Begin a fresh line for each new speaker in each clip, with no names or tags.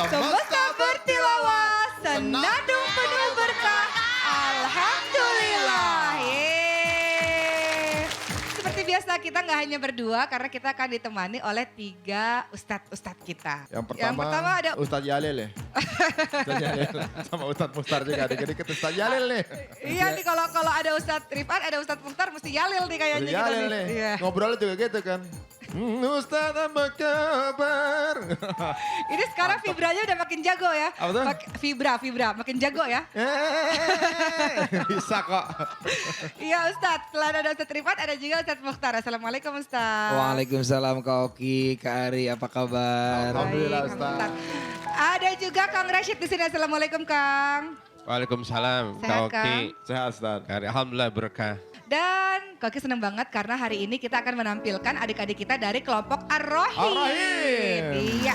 Semesta bertilawah, senandung penuh berkah. Alhamdulillah. Yeay. Seperti biasa kita nggak hanya berdua karena kita akan ditemani oleh 3 ustadz kita.
Yang pertama
ada
Ustadz Yalil ya. Ustadz Yalil sama Ustadz Mustar juga dikit-dikit Ustadz Yalil nih.
Iya nih kalau ada Ustadz Rifan, ada Ustadz Mukhtar mesti Yalil nih kayaknya
Ustadz Yalil
kita
nih.
Iya.
Ngobrolnya juga gitu kan. Ustadz apa kabar?
Ini sekarang vibranya udah makin jago ya.
Apa tuh?
Vibra makin jago ya.
Bisa kok.
Iya Ustadz, selain ada Ustadz Rifat ada juga Ustadz Mukhtar. Assalamualaikum Ustadz.
Waalaikumsalam Kak Oki, Kak Ari, apa kabar?
Alhamdulillah
Baik, Kang
Ustadz.
Mukhtar. Ada juga Kang Rashid di sini. Assalamualaikum Kang.
Waalaikumsalam,
Sehat,
Kak Oki.
Kang?
Sehat Ustadz.
Alhamdulillah berkah.
Dan Kak Oki senang banget karena hari ini kita akan menampilkan adik-adik kita dari kelompok Ar-Rahim.
Ar-Rahim.
Iya.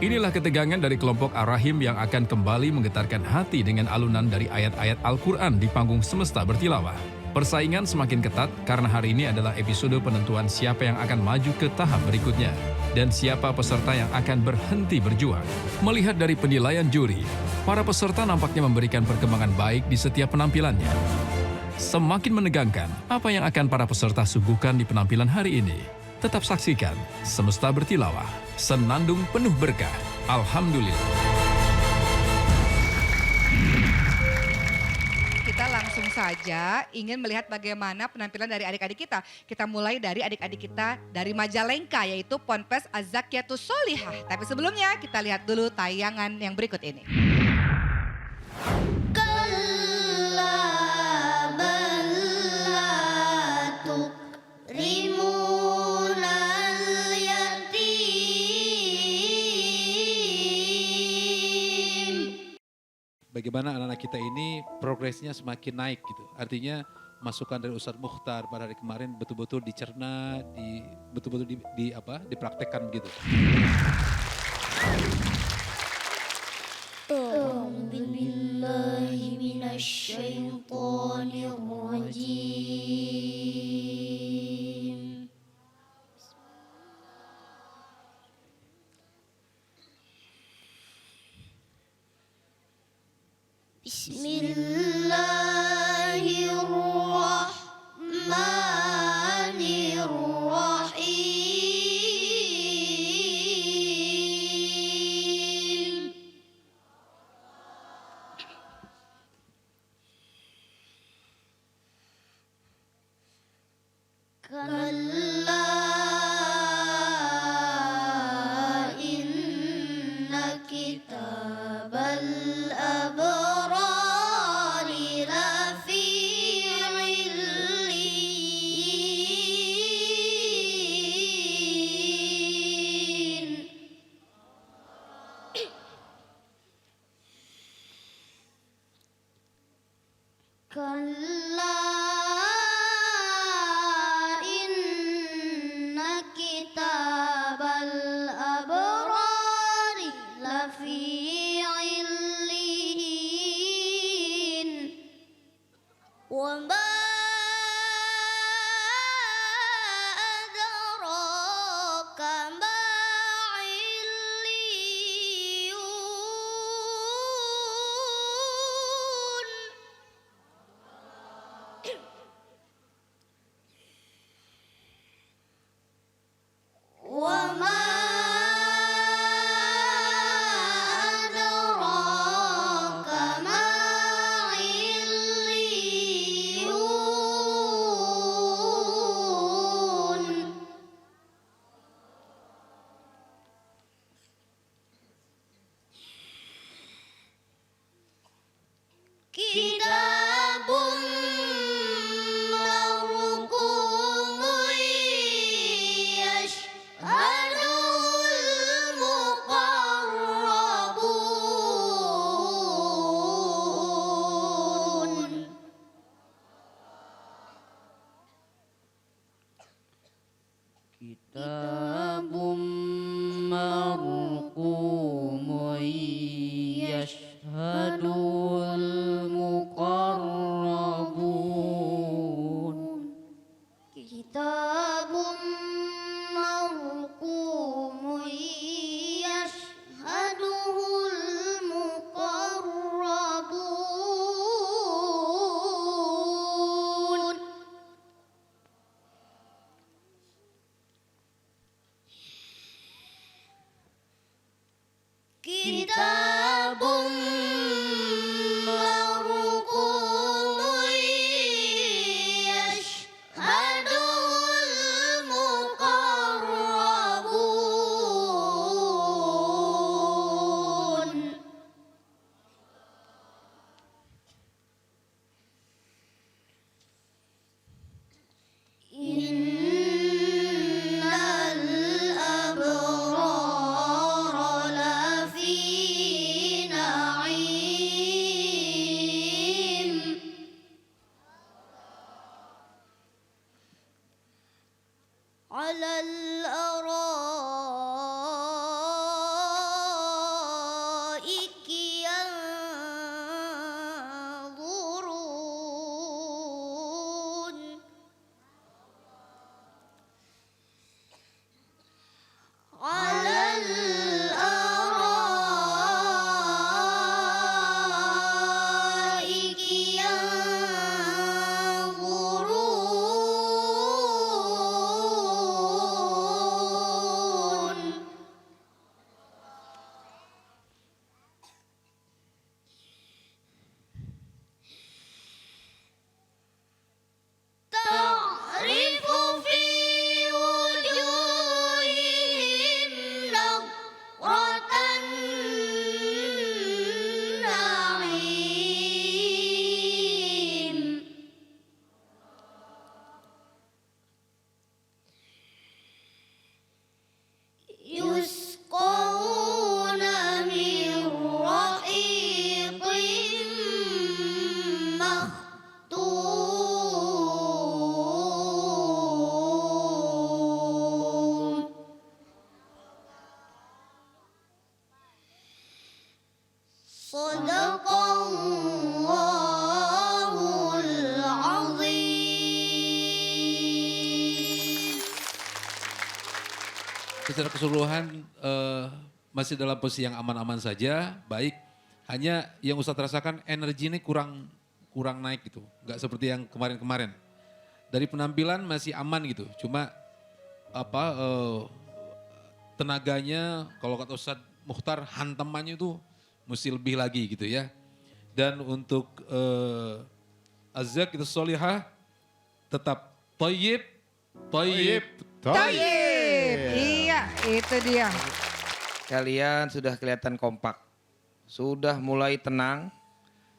Inilah ketegangan dari kelompok Ar-Rahim yang akan kembali menggetarkan hati dengan alunan dari ayat-ayat Al-Quran di panggung semesta bertilawah. Persaingan semakin ketat karena hari ini adalah episode penentuan siapa yang akan maju ke tahap berikutnya dan siapa peserta yang akan berhenti berjuang. Melihat dari penilaian juri, para peserta nampaknya memberikan perkembangan baik di setiap penampilannya. Semakin menegangkan apa yang akan para peserta suguhkan di penampilan hari ini. Tetap saksikan Semesta Bertilawah, senandung penuh berkah. Alhamdulillah.
Kita langsung saja ingin melihat bagaimana penampilan dari adik-adik kita. Kita mulai dari adik-adik kita dari Majalengka yaitu Ponpes Az-Zakiyatus Sholihah. Tapi sebelumnya kita lihat dulu tayangan yang berikut ini.
Bagaimana anak-anak kita ini progresnya semakin naik gitu. Artinya masukan dari Ustadz Mukhtar pada hari kemarin betul-betul dicerna, betul-betul dipraktekkan begitu.
A'udzubillahiminasyaitonirrajim. Bismillahirrahmanirrahim. Kalla inna kitabal abrari lafi illiyin. Kalla inna kitabal abrari lafi illiyin. Wa ma adraka ma illiyun. Wa ma adraka ma illiyun. Kitabun marqumun yashhadul muqarrabun. Kitabun marqumun yashhadul muqarrabun. Kitabun kitabun marqum yashhadul muqarrabun. Innal abrara lafi na'im. Alal araiki yanzurun. Alal araiki yanzurun. Ta'rifu fi wujuhihim nadratan na'im. Yusqawna min rahiqin makhtum. Sadaqallahul azim.
Secara keseluruhan masih dalam posisi yang aman-aman saja, baik. Hanya yang Ustadz rasakan energi ini kurang naik gitu, nggak seperti yang kemarin-kemarin. Dari penampilan masih aman gitu, cuma tenaganya kalau kata Ustadz Mukhtar hantamannya itu mesti lebih lagi gitu ya. Dan untuk Az-Zakiyah Sholihah tetap thayyib.
Tayyib. Iya, itu dia.
Kalian sudah kelihatan kompak, sudah mulai tenang,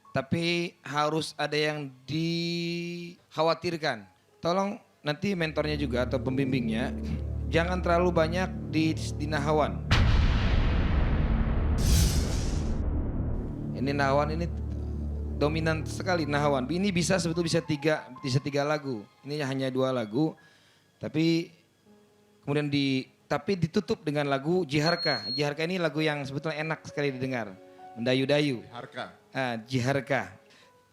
tapi harus ada yang dikhawatirkan. Tolong nanti mentornya juga atau pembimbingnya, jangan terlalu banyak di nahawan. Ini nahawan ini dominan sekali nahawan. Ini bisa sebetulnya bisa tiga lagu. Ini hanya 2 lagu, tapi kemudian tapi ditutup dengan lagu Jiharka. Jiharka ini lagu yang sebetulnya enak sekali didengar. Mendayu-dayu.
Harka.
Jiharka.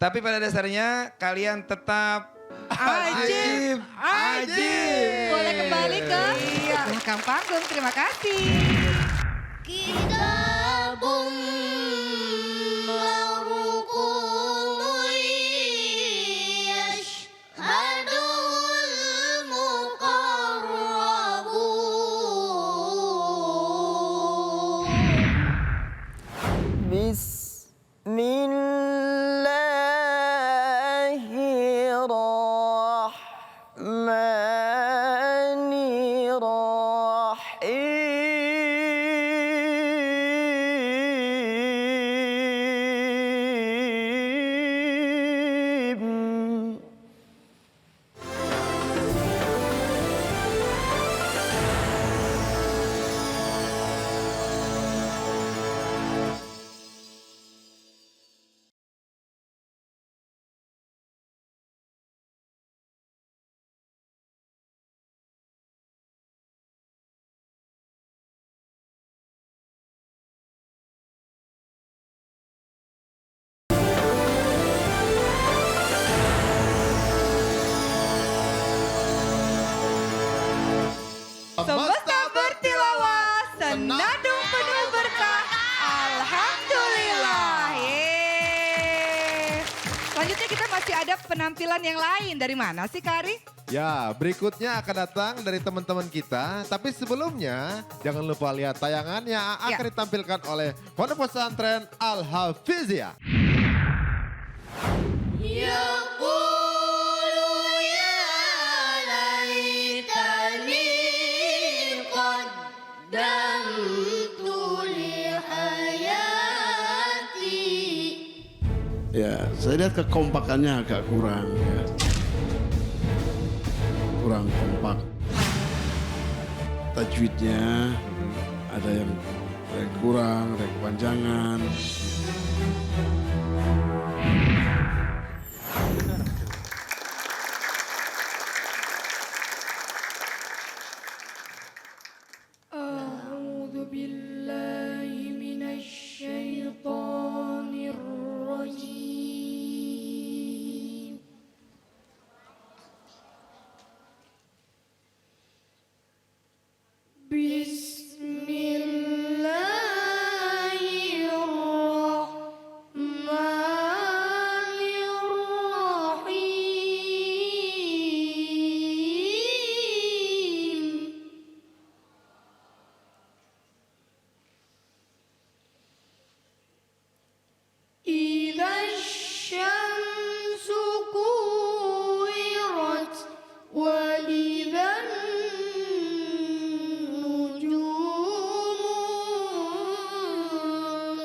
Tapi pada dasarnya kalian tetap
Ajib. Boleh kembali ke belakang panggung. Terima kasih.
Kitabun marqum yashhadul muqarrabun.
Selanjutnya kita masih ada penampilan yang lain. Dari mana sih Kak Ari?
Ya, berikutnya akan datang dari teman-teman kita. Tapi sebelumnya, jangan lupa lihat tayangan yang akan ditampilkan oleh Pondok Pesantren Al-Hafiziyah.
يقول يا ليتني قدمت لحياتي.
Ya, saya lihat kekompakannya agak kurang ya. Kurang kompak. Tajwidnya ada yang kurang, ada kepanjangan.
أعوذ بالله من الشيطان الرجيم. بسم الله الرحمن الرحيم. إذا الشمس كورت وإذا النجوم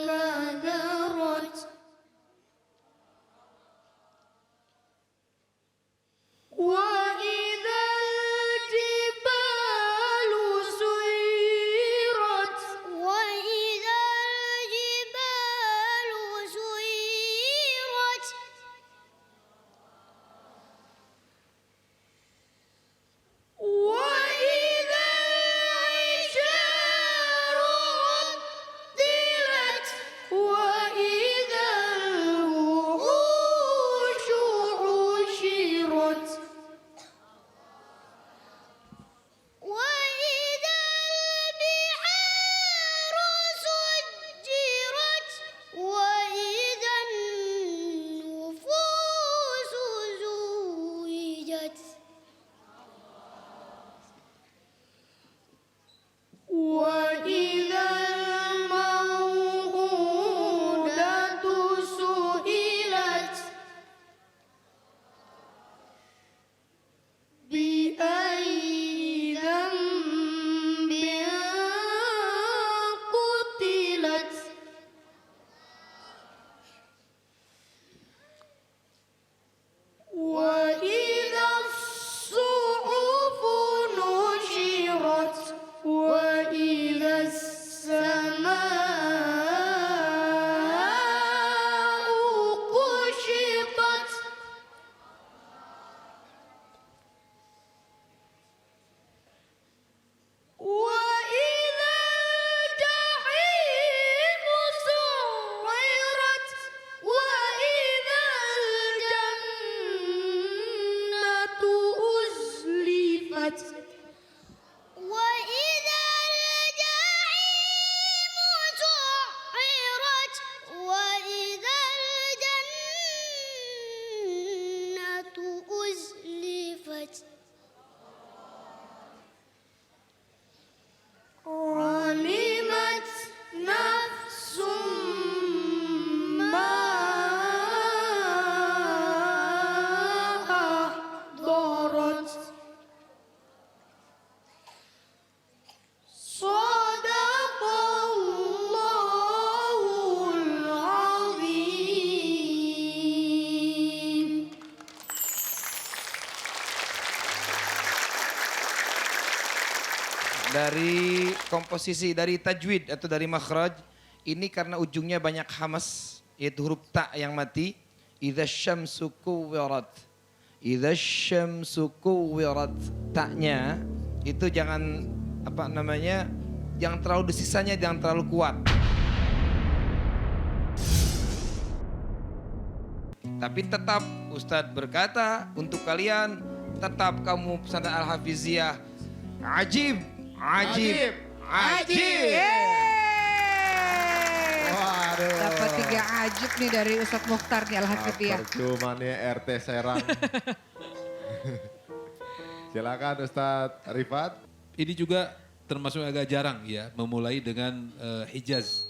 كدرت وإذا الجبال سيرت وإذا الجبال سيرت وإذا العشار عطلت وإذا الوحوش حشرت وإذا البحار سجرت وإذا النفوس زوجت وإذا الموءودة سئلت بأي ذنب قتلت وإذا الصحف نشرت وإذا السماء كشطت وإذا الجحيم سعرت وإذا الجنة أزلفت وإذا الجحيم سعرت وإذا الجنة أزلفت علمت نفس ما أحضرت صدق الله العظيم.
Dari komposisi, dari tajwid atau dari makhraj, ini karena ujungnya banyak hamas, yaitu huruf ta yang mati. Idza syamsu kuwirat. Idza syamsu kuwirat. Ta-nya itu jangan jangan terlalu desisanya, jangan terlalu kuat. Tapi tetap Ustadz berkata untuk kalian, tetap kamu pesantren Al-Hafiziyah ajib, ajib, ajib.
Wah, Waduh.
Dapat 3 ajib nih dari Ustadz Mukhtar nih Al-Hafidhiyah.
Percuma nih RT Serang. Silakan Ustadz Rifat.
Ini juga termasuk agak jarang ya memulai dengan Hijaz.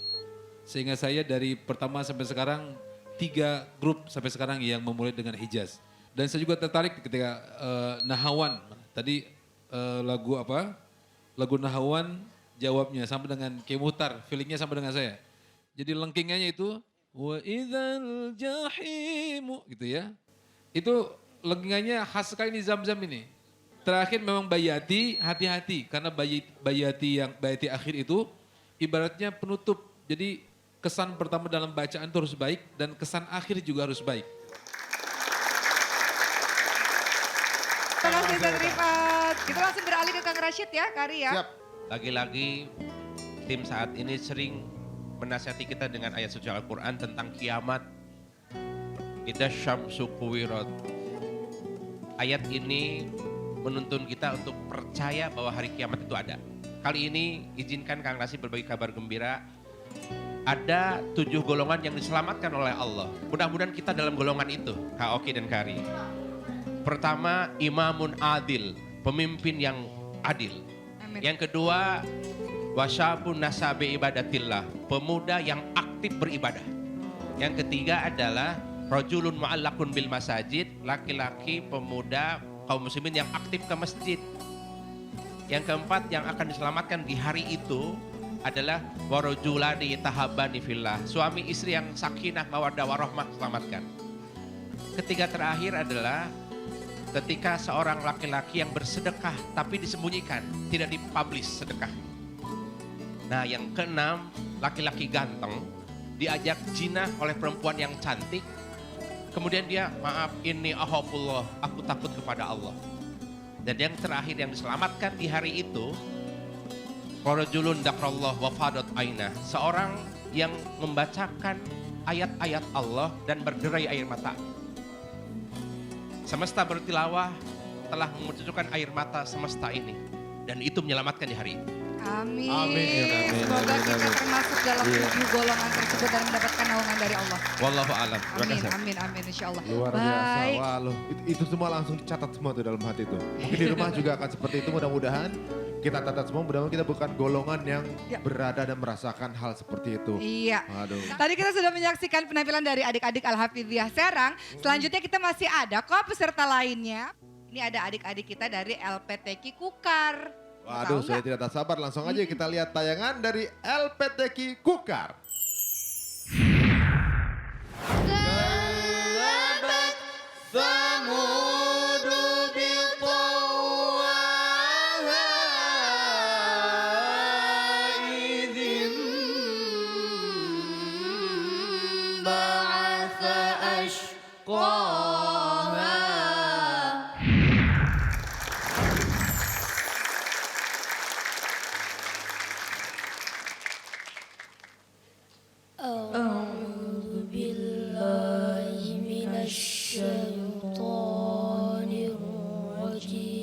Sehingga saya dari pertama sampai sekarang 3 grup sampai sekarang yang memulai dengan Hijaz. Dan saya juga tertarik ketika Nahawan. Tadi lagu apa? Lagu Nahawan jawabnya sama dengan Kemutar, feelingnya sama dengan saya. Jadi lengkingannya itu wa idzal jahimu gitu ya. Itu lengkingannya khas sekali di Zam-Zam ini. Terakhir memang Bayati, hati-hati karena Bayati akhir itu ibaratnya penutup. Jadi kesan pertama dalam bacaan itu harus baik dan kesan akhir juga harus baik.
Terima kasih Ustadz Rifat. Kita langsung beralih ke Kang Rashid ya, Kari ya.
Siap.
Lagi-lagi tim saat ini sering menasihati kita dengan ayat suci Al-Quran tentang kiamat. Idza syamsu kuwirat. Ayat ini menuntun kita untuk percaya bahwa hari kiamat itu ada. Kali ini izinkan Kang Rashid berbagi kabar gembira. Ada 7 golongan yang diselamatkan oleh Allah. Mudah-mudahan kita dalam golongan itu, Kak Oki dan Kari. Pertama, imamun adil, pemimpin yang adil.
Amin.
Yang kedua, wasyabun nasabi ibadatillah, pemuda yang aktif beribadah. Yang ketiga adalah rajulun mu'allakun bil masajid, laki-laki pemuda kaum muslimin yang aktif ke masjid. Yang keempat yang akan diselamatkan di hari itu adalah warajulani tahabbani fillah, suami istri yang sakinah mawaddah warahmah selamatkan. Ketiga terakhir adalah ketika seorang laki-laki yang bersedekah tapi disembunyikan, tidak dipublish sedekah. Nah yang keenam, laki-laki ganteng diajak zina oleh perempuan yang cantik. Kemudian dia, maaf ini ahafullah, aku takut kepada Allah. Dan yang terakhir yang diselamatkan di hari itu, warajulun dakrallah wa fadat aina, seorang yang membacakan ayat-ayat Allah dan berderai air mata. Semesta bertilawah telah memunculkan air mata semesta ini. Dan itu menyelamatkan di hari itu.
Amin.
Amin.
Semoga
Amin.
kita termasuk dalam
Iya.
7 golongan tersebut dan mendapatkan naungan dari Allah.
Wallahu a'lam. Terima
Amin,
kasih.
amin, amin insya Allah.
Luar biasa.
Baik.
Wah loh, itu semua langsung dicatat semua tuh dalam hati tuh. Mungkin di rumah juga akan seperti itu, mudah-mudahan kita catat semua, mudah-mudahan kita bukan golongan yang
Ya.
berada dan merasakan hal seperti itu.
Iya.
Aduh.
Tadi kita sudah menyaksikan penampilan dari adik-adik Al-Hafidhiyah Serang. Selanjutnya kita masih ada kok peserta lainnya. Ini ada adik-adik kita dari LPTQ Kukar.
Waduh,
Tahu
saya
nggak?
tidak tak sabar. Langsung aja kita lihat tayangan dari LPTQ Kukar.
كذبت ثمود بطغواها إذ انبعث أشقاها أعوذ بالله من الشيطان الرجيم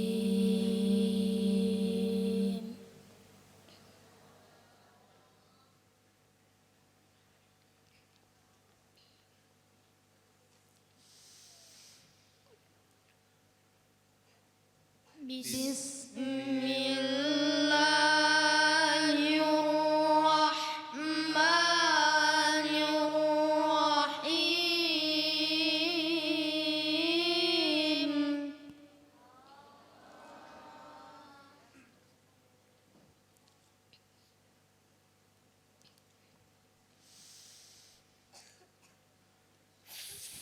بسم الله الرحمن الرحيم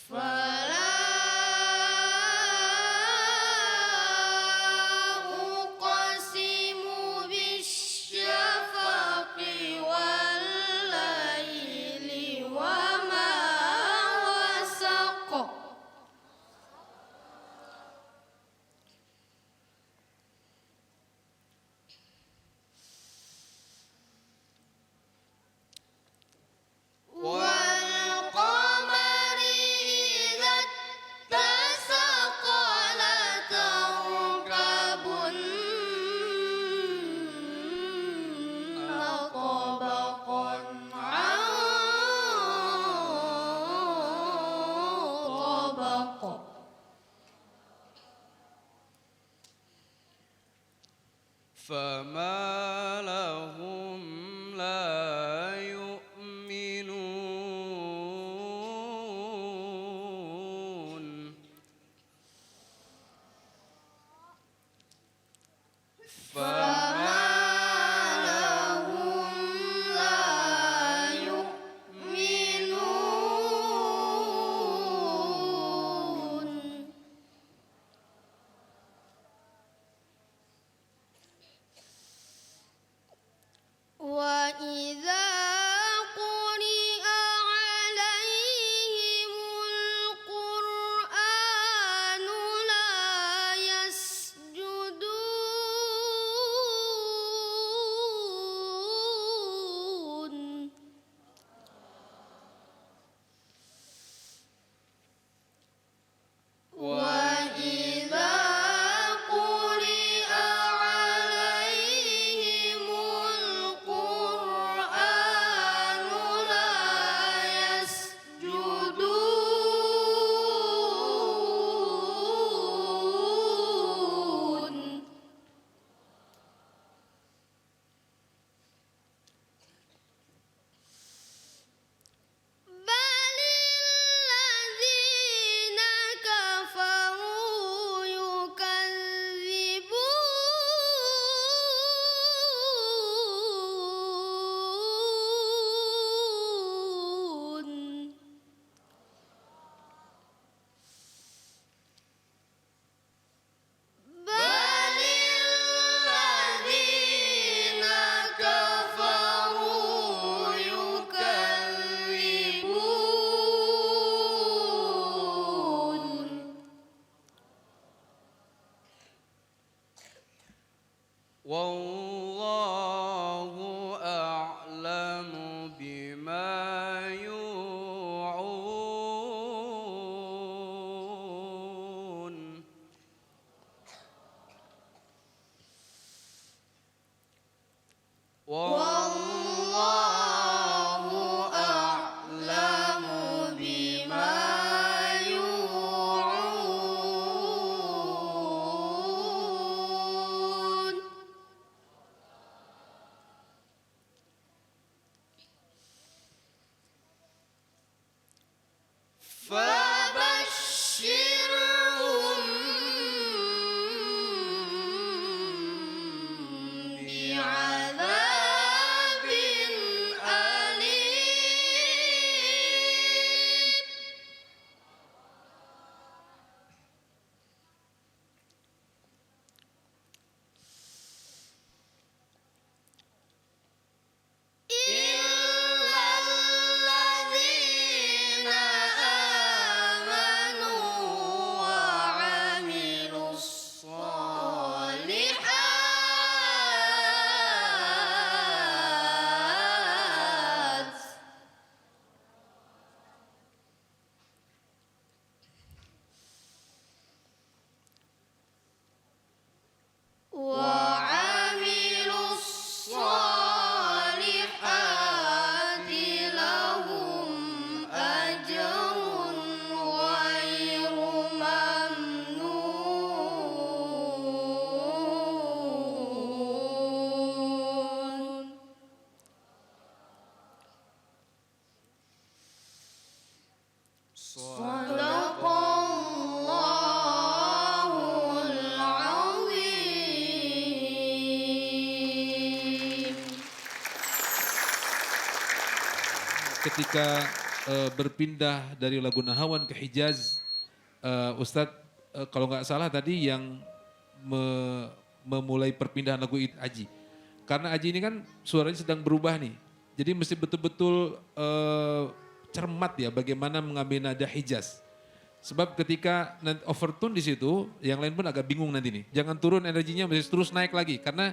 فلا
فما لهم لا يؤمنون فما لهم لا يؤمنون وإذا قرئ عليهم القرآن لا يسجدون وإذا قرئ عليهم القرآن لا يسجدون بل الذين كفروا يكذبون بل الذين كفروا يكذبون والله أعلم بما يوعون والله أعلم بما يوعون فبشرهم بعذاب أليم إلا الذين آمنوا وعملوا الصالحات وعملوا الصالحات لهم أجر غير ممنون صدق الله العظيم.
Ketika berpindah dari lagu Nahawan ke Hijaz, Ustadz kalau nggak salah tadi yang memulai perpindahan lagu Aji. Karena Aji ini kan suaranya sedang berubah nih. Jadi mesti betul-betul cermat ya bagaimana mengambil nada Hijaz. Sebab ketika overtune di situ, yang lain pun agak bingung nanti nih. Jangan turun energinya, mesti terus naik lagi. Karena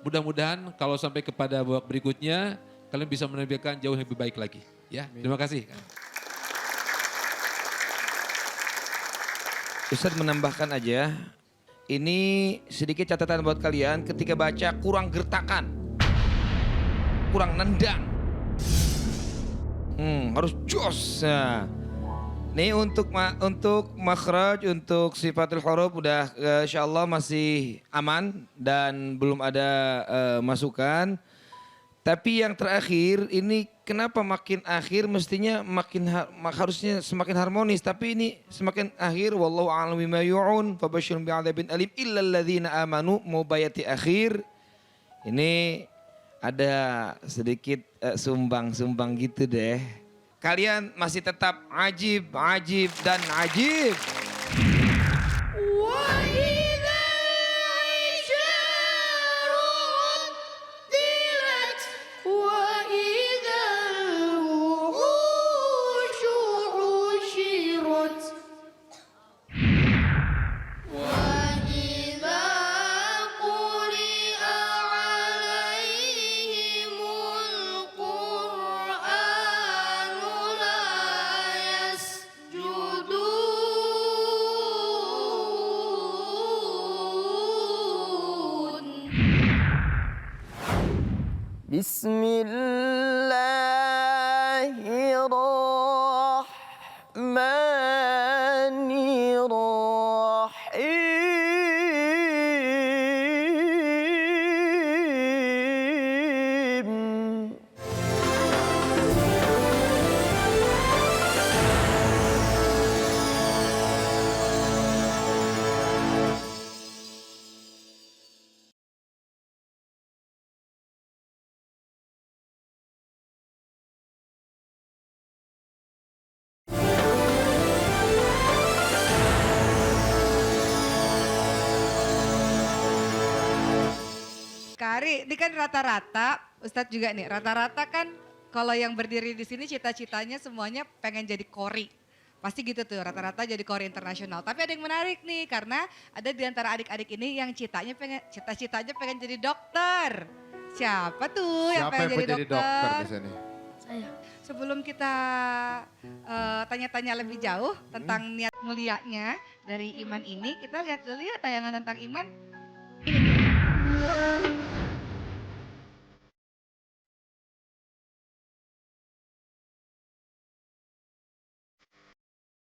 mudah-mudahan kalau sampai kepada babak berikutnya, kalian bisa menampilkan jauh lebih baik lagi. Ya, terima kasih.
Ustadz menambahkan aja, ini sedikit catatan buat kalian ketika baca kurang gertakan, kurang nendang, harus jos. Nah, Nih untuk makhraj, untuk sifatul huruf udah insyaallah masih aman dan belum ada masukan. Tapi yang terakhir ini kenapa makin akhir mestinya harusnya semakin harmonis, tapi ini semakin akhir wallahu a'lam bima yu'un fabasyirhum bi'adzabin alim illal ladzina amanu mau bayati akhir. Ini ada sedikit sumbang gitu deh. Kalian masih tetap ajib, dan ajib.
وإذا العشار عطلت وإذا الوحوش حشرت وإذا قرئ عليهم القرآن لا يسجدون
بسم الله الرحمن الرحيم
Kari, ini kan rata-rata, Ustadz juga nih, rata-rata kan kalau yang berdiri di sini cita-citanya semuanya pengen jadi kori. Pasti gitu tuh, rata-rata jadi kori internasional. Tapi ada yang menarik nih, karena ada di antara adik-adik ini yang cita-citanya pengen jadi dokter. Siapa tuh yang pengen jadi dokter?
di sini?
Saya.
Sebelum kita tanya-tanya lebih jauh tentang niat mulianya dari iman ini, kita lihat dulu ya tayangan tentang iman. Ini dia.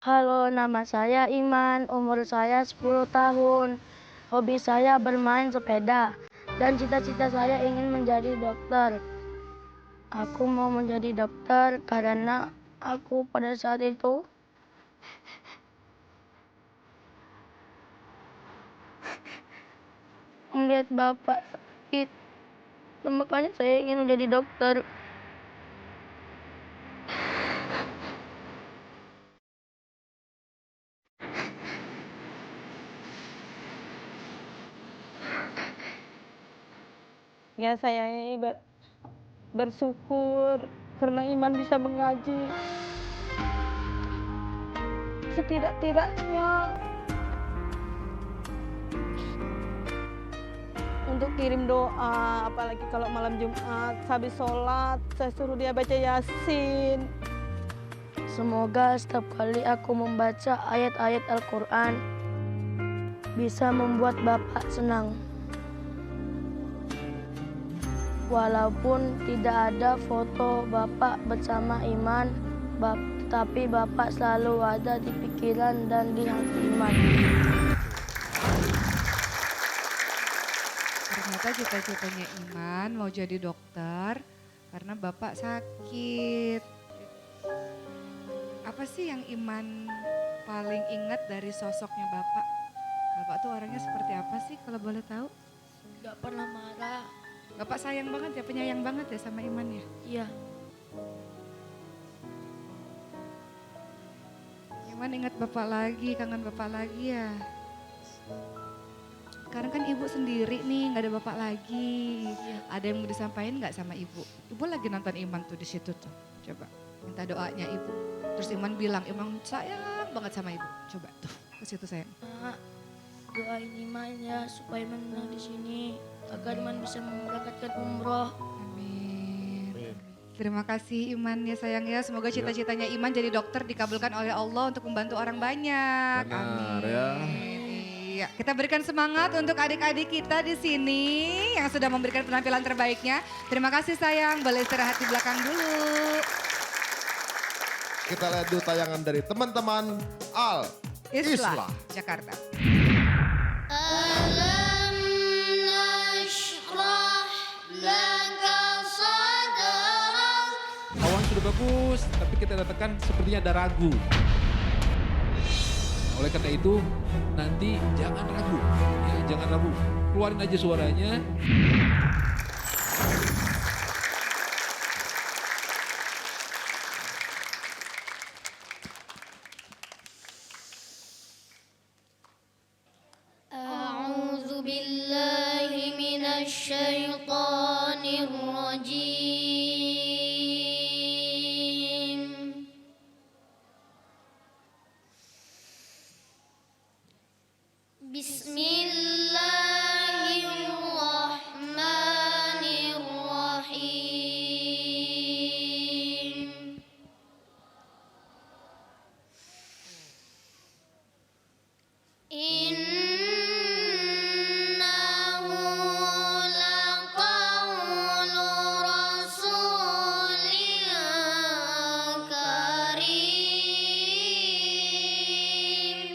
Halo, nama saya Iman, umur saya 10 tahun. Hobi saya bermain sepeda dan cita-cita saya ingin menjadi dokter. Aku mau menjadi dokter karena aku pada saat itu melihat bapak sakit. Makanya saya ingin menjadi dokter.
Ya saya ini bersyukur karena Iman bisa mengaji. Setidak-tidaknya untuk kirim doa, apalagi kalau malam Jumat habis sholat saya suruh dia baca Yasin.
Semoga setiap kali aku membaca ayat-ayat Al-Quran bisa membuat Bapak senang. Walaupun tidak ada foto Bapak bersama Iman, tapi Bapak selalu ada di pikiran dan di hati Iman.
Ternyata cita-citanya Iman mau jadi dokter karena Bapak sakit. Apa sih yang Iman paling ingat dari sosoknya Bapak? Bapak tuh orangnya seperti apa sih kalau boleh tahu?
Gak pernah marah.
Bapak sayang banget ya, penyayang banget ya sama Iman ya?
Iya.
Iman ingat Bapak lagi, kangen Bapak lagi ya? Sekarang kan Ibu sendiri nih, nggak ada Bapak lagi. Ada yang mau disampaikan nggak sama Ibu? Ibu lagi nonton Iman tuh di situ tuh. Coba minta doanya Ibu. Terus Iman bilang, Iman sayang banget sama Ibu. Coba tuh ke situ sayang.
Mak, doain Iman ya supaya Iman menang di sini agar Iman bisa memberangkatkan umroh.
Amin. Terima kasih Iman ya sayang ya. Semoga cita-citanya Iman jadi dokter dikabulkan oleh Allah untuk membantu orang banyak.
Benar,
Amin.
ya.
Iya, kita berikan semangat untuk adik-adik kita di sini yang sudah memberikan penampilan terbaiknya. Terima kasih sayang, boleh istirahat di belakang dulu.
Kita lihat dulu tayangan dari teman-teman Al
Islah,
Islah.
Jakarta.
Alam nashrah laka sadrak.
Awan sudah bagus, tapi kita katakan sepertinya ada ragu. Oleh karena itu, nanti jangan ragu. Ya, jangan ragu. Keluarin aja suaranya.
أعوذ بالله من الشيطان الرجيم بسم الله الرحمن الرحيم إنه لقول رسول كريم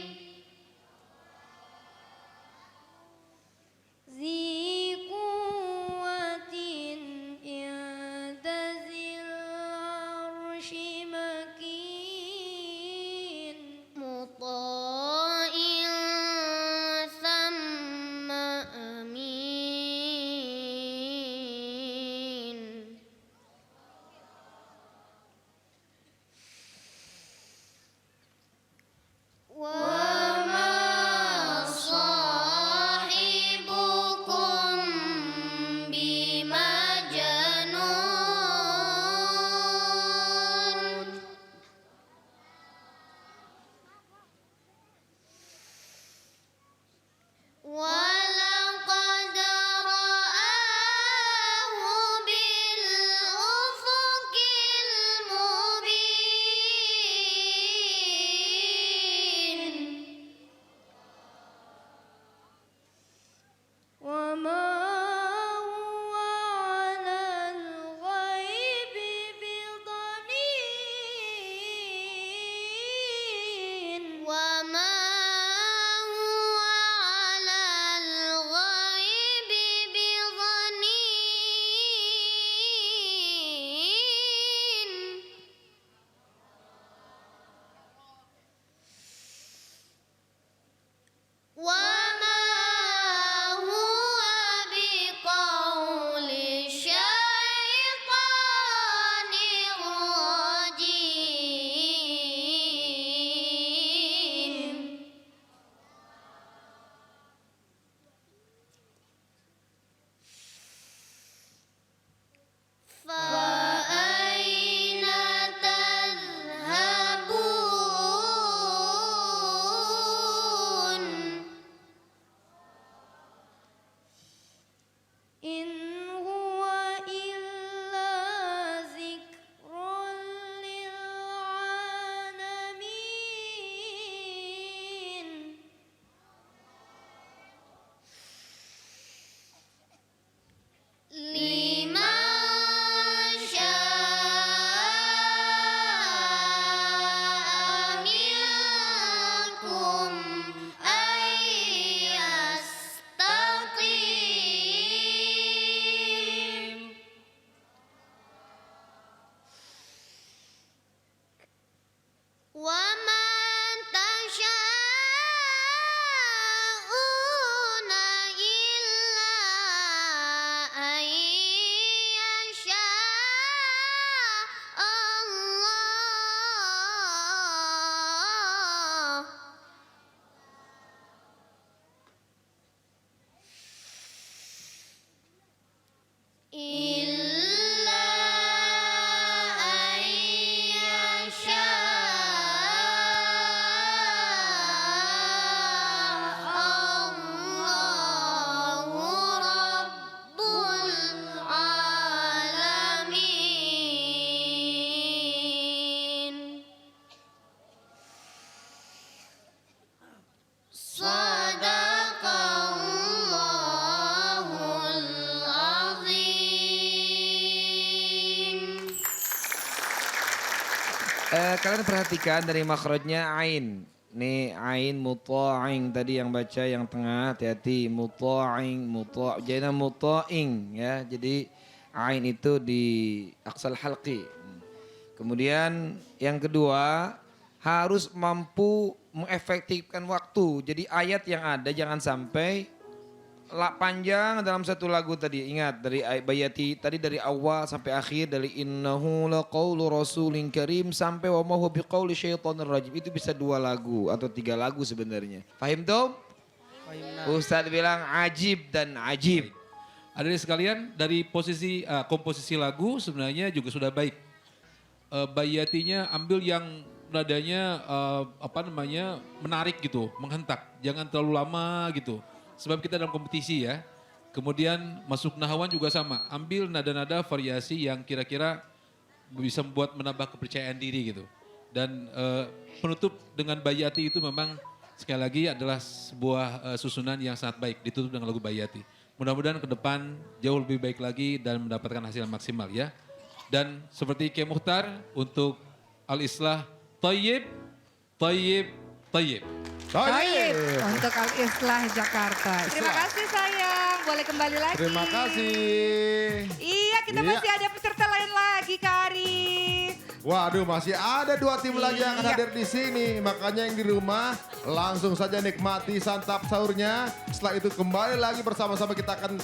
kalian perhatikan dari makhrajnya ain. Nih ain muta'ing tadi yang baca yang tengah hati-hati muta'ing jadi muta'ing ya. Jadi ain itu di aksal halqi. Kemudian yang kedua harus mampu mengefektifkan waktu. Jadi ayat yang ada jangan sampai panjang dalam satu lagu tadi. Ingat dari bayati tadi dari awal sampai akhir dari innahu laqaulu rasulin karim sampai wa ma huwa biqauli syaitonir rajim. Itu bisa 2 lagu atau 3 lagu sebenarnya. Fahim tuh? Ustadz bilang ajib dan ajib.
Adik sekalian dari posisi komposisi lagu sebenarnya juga sudah baik. Bayatinya ambil yang nadanya menarik gitu, menghentak. Jangan terlalu lama gitu. Sebab kita dalam kompetisi ya. Kemudian masuk nahawan juga sama. Ambil nada-nada variasi yang kira-kira bisa membuat menambah kepercayaan diri gitu. Dan penutup dengan bayati itu memang sekali lagi adalah sebuah susunan yang sangat baik. Ditutup dengan lagu bayati. Mudah-mudahan ke depan jauh lebih baik lagi dan mendapatkan hasil maksimal ya. Dan seperti Kiai Mukhtar untuk Al-Islah Thayyib, Thayyib, Thayyib.
Baik, untuk Al-Islah Jakarta. Terima kasih sayang, boleh kembali lagi.
Terima kasih.
Iya, kita masih ada peserta lain lagi, Kak Arif.
Waduh, masih ada 2 tim lagi yang akan hadir di sini. Makanya yang di rumah langsung saja nikmati santap sahurnya. Setelah itu kembali lagi bersama-sama kita akan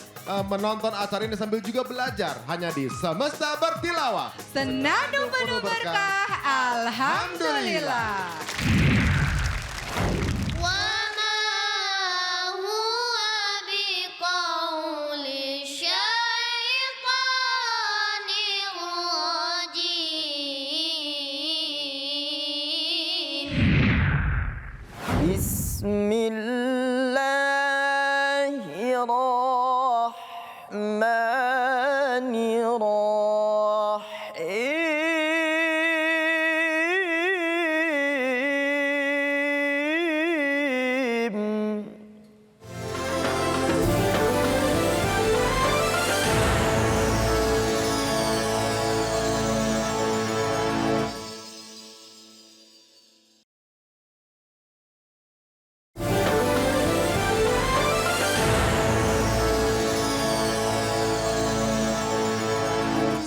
menonton acara ini sambil juga belajar. Hanya di Semesta Bertilawah.
Senandung penuh berkah, alhamdulillah.
وما هو بقول الشيطان الرجيم
بسم الله الرحمن الرحيم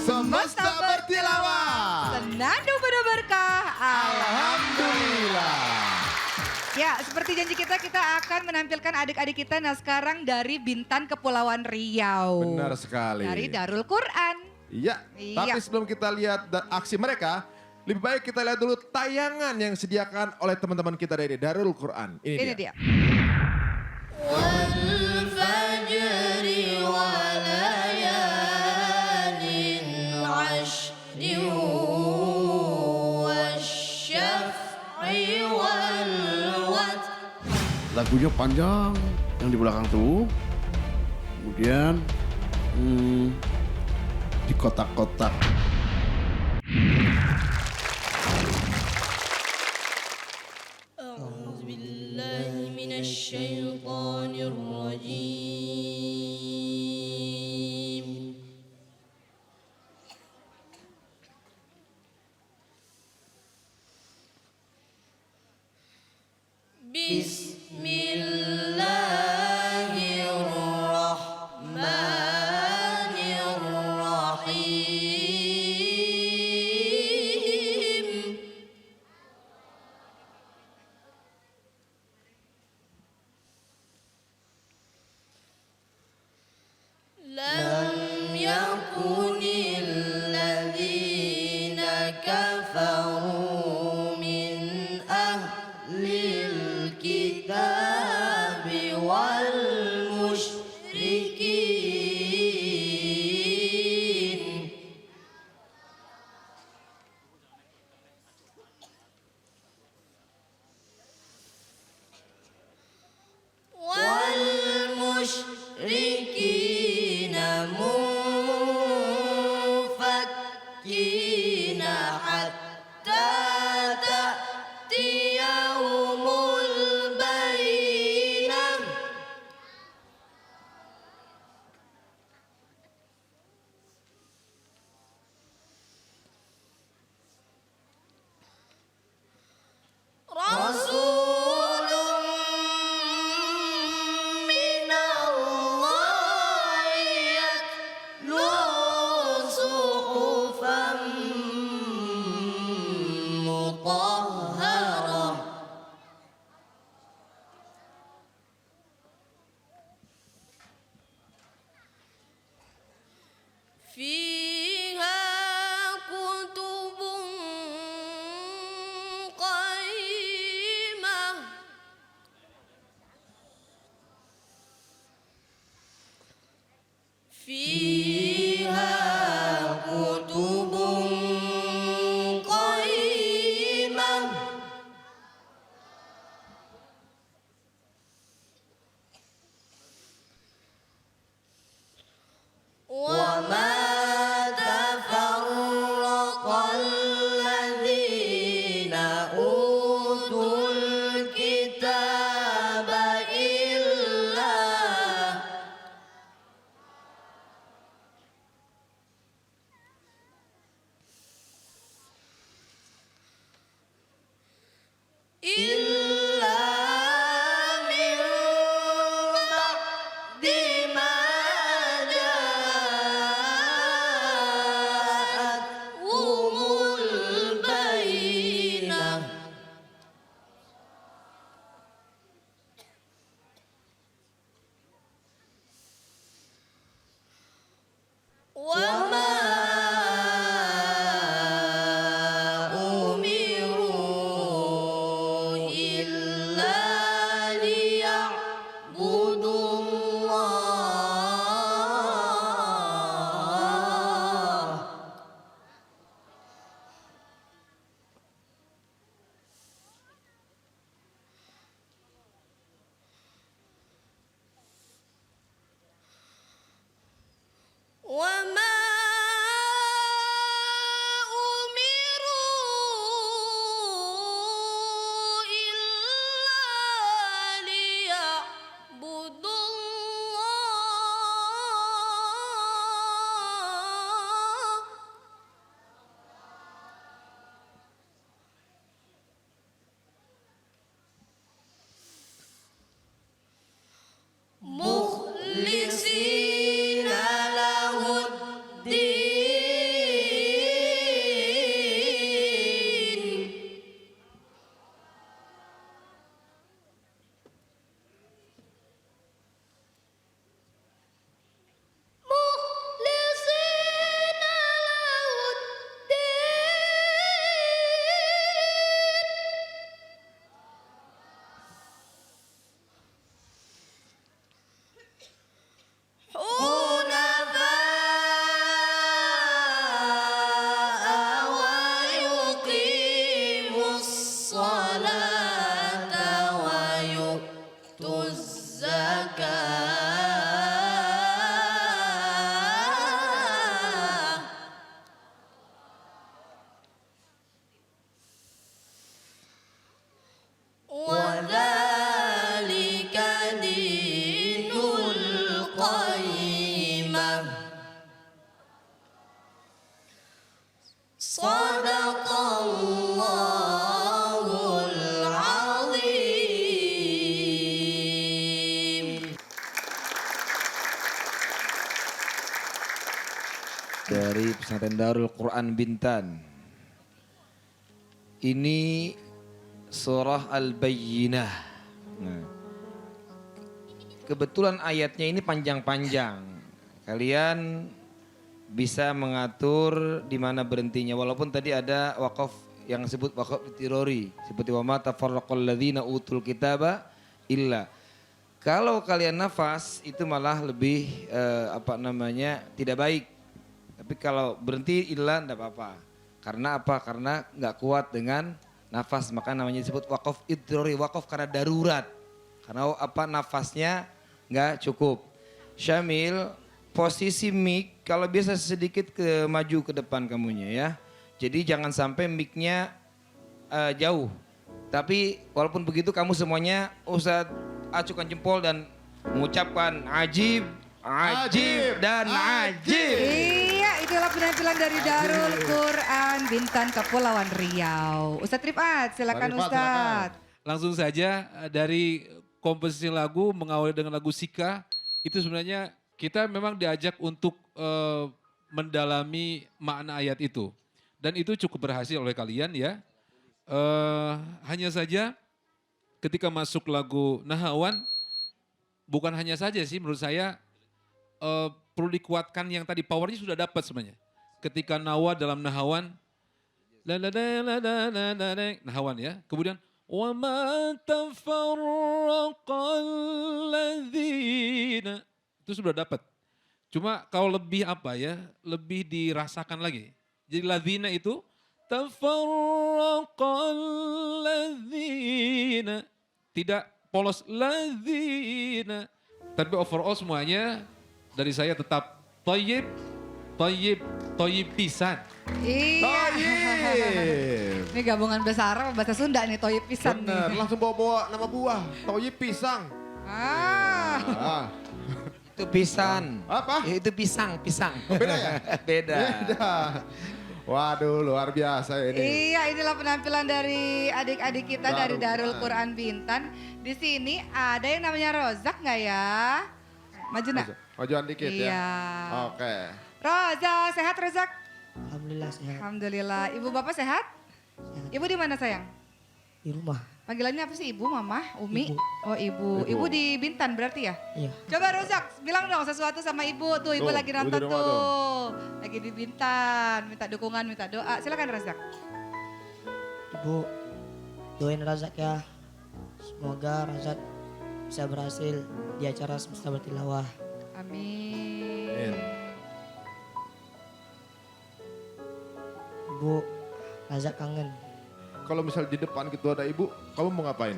Semesta Bertilawah.
Senandung penuh berkah,
Alhamdulillah.
Ya, seperti janji kita akan menampilkan adik-adik kita. Nah, sekarang dari Bintan Kepulauan Riau.
Benar sekali.
Dari Darul Quran.
Iya,
Iya.
tapi sebelum kita lihat aksi mereka, lebih baik kita lihat dulu tayangan yang disediakan oleh teman-teman kita dari Darul Quran.
Ini dia.
والفجر وليال عشر والشفع والوتر.
Lagunya panjang yang di belakang tuh. Kemudian di kotak-kotak.
أعوذ بالله من الشيطان الرجيم بسم الله الرحمن الرحيم لم يكن الذين كفروا من أهل الكتاب
dari pesantren Darul Quran Bintan. Ini surah Al-Bayyinah. Nah, kebetulan ayatnya ini panjang-panjang. Kalian bisa mengatur di mana berhentinya. Walaupun tadi ada wakaf yang disebut wakaf tirori. Seperti wa ma tafarraqal ladzina utul kitaba illa. Kalau kalian nafas itu malah lebih tidak baik. Tapi kalau berhenti illa enggak apa-apa. Karena apa? Karena nggak kuat dengan nafas, maka namanya disebut wakaf idrori, wakaf karena darurat. Karena nafasnya nggak cukup. Syamil, posisi mic kalau bisa sedikit maju ke depan kamunya ya. Jadi jangan sampai mic-nya jauh. Tapi walaupun begitu kamu semuanya usah acukan jempol dan mengucapkan ajib, ajib dan ajib.
Iya, itulah penampilan dari Darul Quran Bintan Kepulauan Riau. Ustadz Rifat, silakan Ustadz.
Langsung saja dari komposisi lagu mengawali dengan lagu Sika, itu sebenarnya kita memang diajak untuk mendalami makna ayat itu. Dan itu cukup berhasil oleh kalian ya. Hanya saja ketika masuk lagu Nahawan, bukan hanya saja sih menurut saya perlu dikuatkan yang tadi powernya sudah dapat sebenarnya. Ketika Nawa dalam Nahawan, Nahawan ya. Kemudian وَمَا تَفَرَّقَ الَّذِينَ itu sudah dapat. Cuma kalau lebih lebih dirasakan lagi. Jadi ladzina itu tafarraqal ladzina. Tidak polos ladzina. Tapi overall semuanya dari saya tetap thayyib, thayyib, thayyib pisan.
Iya.
Toyib.
Ini gabungan bahasa Arab bahasa Sunda nih, toyib pisan
Bener,
nih.
langsung bawa-bawa nama buah. Toyib pisang.
Ah.
Itu pisan.
Apa?
Ya, itu pisang.
Oh, beda ya?
Beda.
Beda. Waduh, luar biasa ini.
Iya, inilah penampilan dari adik-adik kita dari Darul
Quran.
Quran Bintan. Di sini ada yang namanya Rozak nggak ya? Maju nak.
Majuan dikit ya.
Iya.
Oke.
Rozak, sehat Rozak?
Alhamdulillah sehat.
Alhamdulillah. Ibu bapak sehat? Ibu di mana sayang?
Di rumah.
Panggilannya apa sih? Ibu, mama, umi?
Ibu.
Oh ibu. Ibu di Bintan berarti ya?
Iya.
Coba Rozak, bilang dong sesuatu sama ibu. Tuh ibu
Tuh,
lagi
ibu
nonton
di rumah
tuh. Lagi di Bintan, minta dukungan, minta doa. Silakan Rozak.
Ibu, doain Razak ya. Semoga Razak bisa berhasil di acara Semesta Bertilawah.
Amin.
Ibu, Razak kangen.
Kalau misal di depan gitu ada ibu, kamu mau ngapain?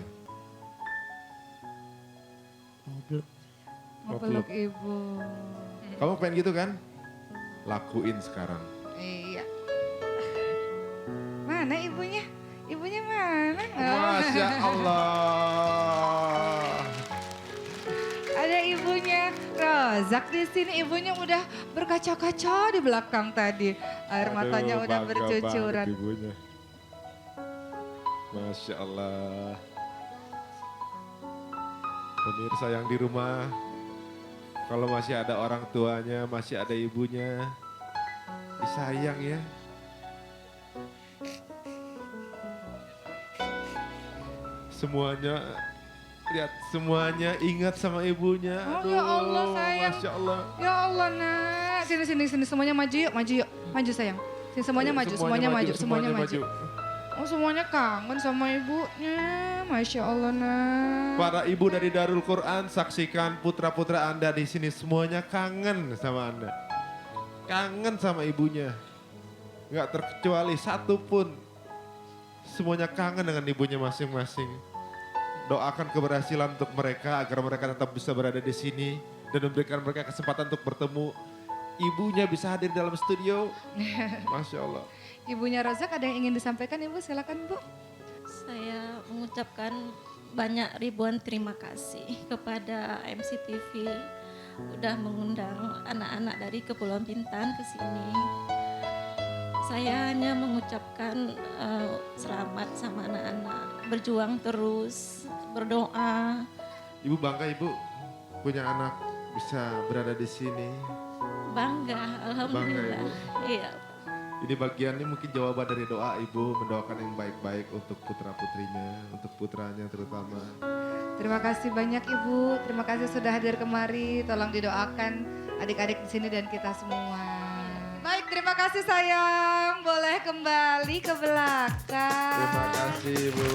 Mau peluk.
Mau peluk ibu.
Kamu pengen gitu kan? Lakuin sekarang.
Iya. Mana ibunya? Ibunya mana?
Masya Allah.
Ada ibunya Rozak di sini. Ibunya udah berkaca-kaca di belakang tadi. Air matanya
Aduh,
udah
bangga
bercucuran.
banget ibunya. Masya Allah. Pemirsa yang di rumah, kalau masih ada orang tuanya, masih ada ibunya, disayang ya. Semuanya, lihat semuanya ingat sama ibunya.
Oh,
Aduh,
ya Allah, sayang.
Masya Allah.
Ya Allah nak. Sini semuanya maju yuk, maju yuk. Maju sayang. Sini semuanya maju, semuanya maju, semuanya maju. Oh semuanya kangen sama ibunya. Masya Allah nak.
Para ibu dari Darul Quran, saksikan putra-putra Anda di sini semuanya kangen sama Anda. Kangen sama ibunya. Nggak terkecuali satu pun. Semuanya kangen dengan ibunya masing-masing. Doakan keberhasilan untuk mereka agar mereka tetap bisa berada di sini dan memberikan mereka kesempatan untuk bertemu. Ibunya bisa hadir dalam studio. Masya Allah.
Ibunya Rozak ada yang ingin disampaikan ibu? Silakan bu.
Saya mengucapkan banyak ribuan terima kasih kepada MCTV udah mengundang anak-anak dari Kepulauan Bintan ke sini. Saya hanya mengucapkan selamat sama anak-anak, berjuang terus, berdoa.
Ibu bangga ibu punya anak bisa berada di sini.
Bangga, alhamdulillah.
Ibu.
Iya.
Ini bagian ini mungkin jawaban dari doa Ibu mendoakan yang baik-baik untuk putra-putrinya, untuk putranya terutama.
Terima kasih banyak Ibu, terima kasih sudah hadir kemari. Tolong didoakan adik-adik di sini dan kita semua. Baik, terima kasih sayang. Boleh kembali ke belakang.
Terima kasih Ibu.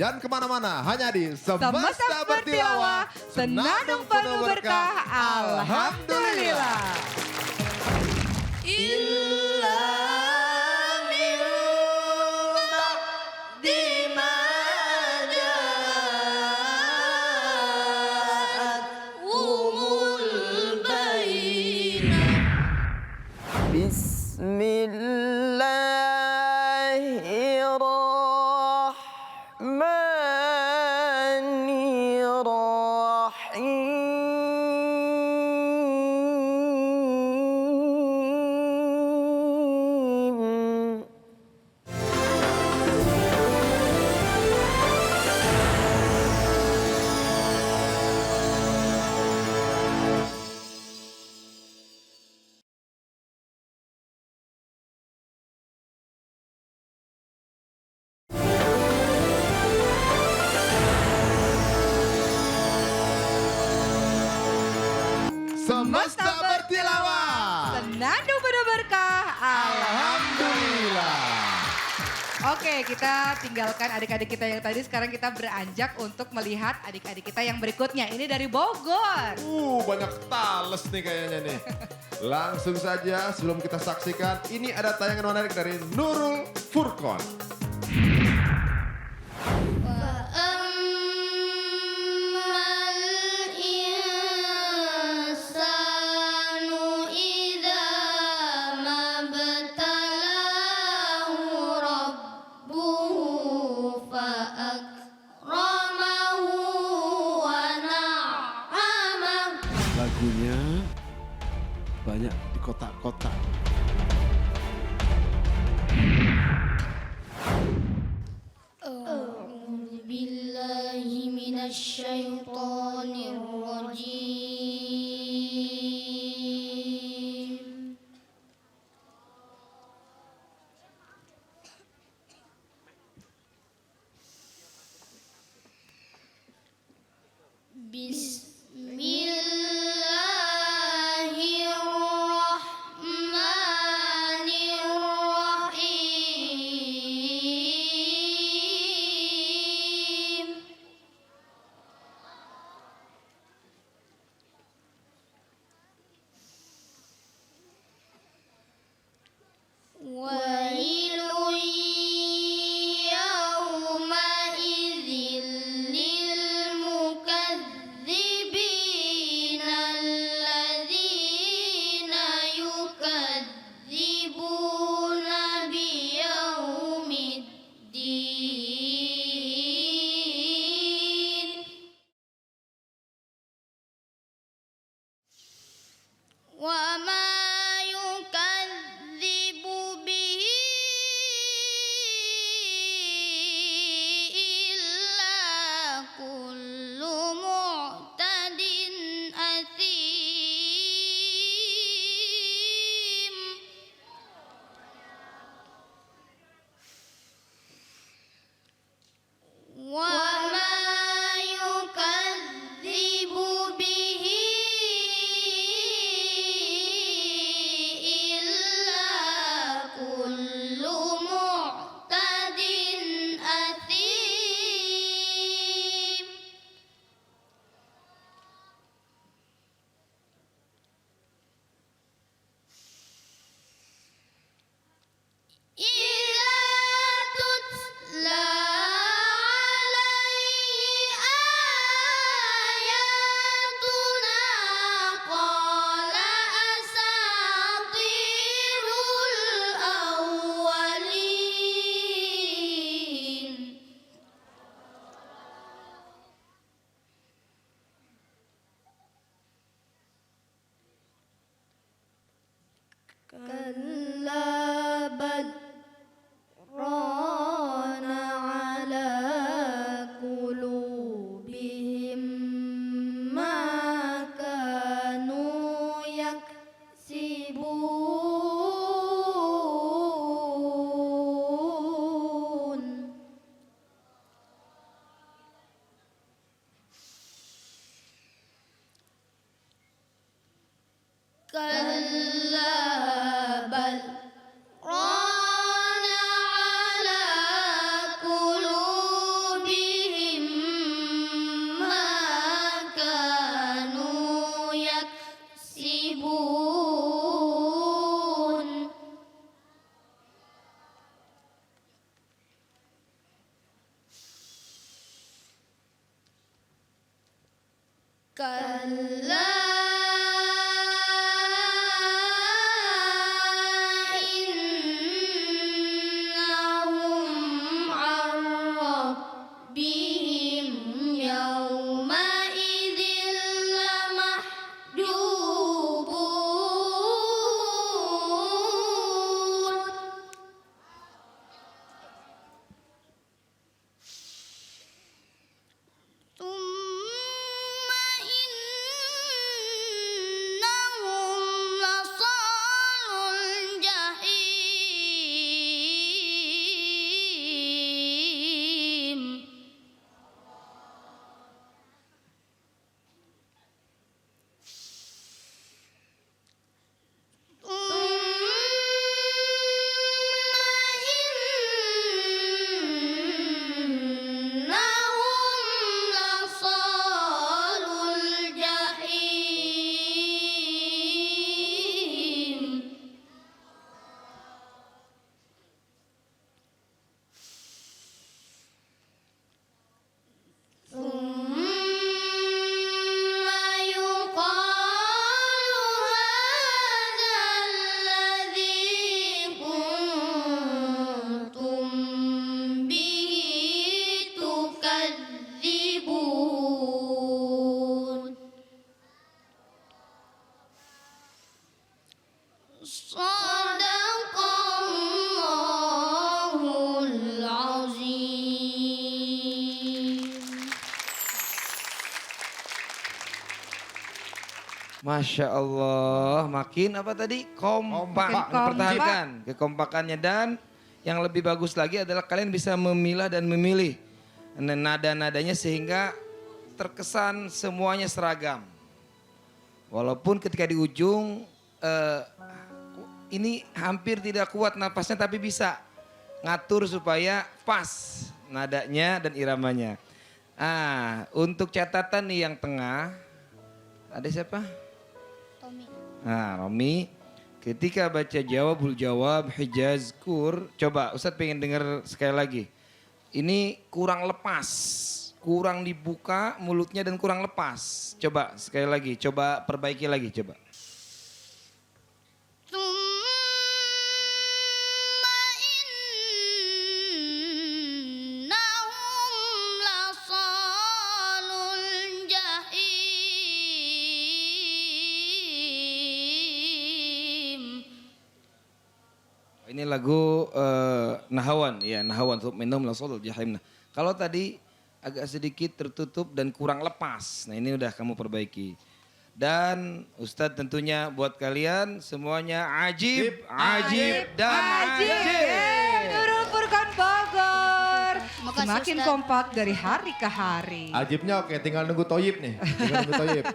Jangan kemana-mana, hanya di Semesta Bertilawah, senandung penuh berkah, Alhamdulillah. Semesta Bertilawah,
senandung penuh berkah,
Alhamdulillah.
Oke, kita tinggalkan adik-adik kita yang tadi, sekarang kita beranjak untuk melihat adik-adik kita yang berikutnya. Ini dari Bogor.
Banyak tales nih kayaknya nih. Langsung saja sebelum kita saksikan, ini ada tayangan menarik dari Nurul Furqon.
Lagunya banyak di kotak-kotak.
A'udzubillahiminasyaitonirrajim. Bismillahirrahmanirrahim. كلا إنهم عن ربهم يومئذ لمحجوبون ثم إنهم لصالوا الجحيم إنهم لصالوا الجحيم ثم يقال هذا الذي كنتم به تكذبون صدق الله العظيم.
Masya Allah, makin apa tadi? Kompak.
Makin kompak.
Pertahankan kekompakannya, dan yang lebih bagus lagi adalah kalian bisa memilah dan memilih nada-nadanya sehingga terkesan semuanya seragam. Walaupun ketika di ujung ini hampir tidak kuat napasnya, tapi bisa ngatur supaya pas nadanya dan iramanya. Untuk catatan nih yang tengah, ada siapa?
Tommy.
Nah, Romi, ketika baca jawabul jawab Hijaz Kur, coba Ustadz pengen dengar sekali lagi. Ini kurang lepas, kurang dibuka mulutnya dan kurang lepas. Coba sekali lagi, coba perbaiki lagi, coba.
ثم إنهم لصالوا الجحيم.
Ini lagu Nahawan, ya Nahawan untuk minum lasul jahim. Nah, kalau tadi agak sedikit tertutup dan kurang lepas, nah ini udah kamu perbaiki. Dan Ustadz tentunya buat kalian semuanya ajib, dan ajib.
Nurul Furqan Bogor.
Makasih,
Semakin
Ustadz.
kompak dari hari ke hari.
Ajibnya oke, tinggal nunggu Toyib nih. Tinggal nunggu Toyib.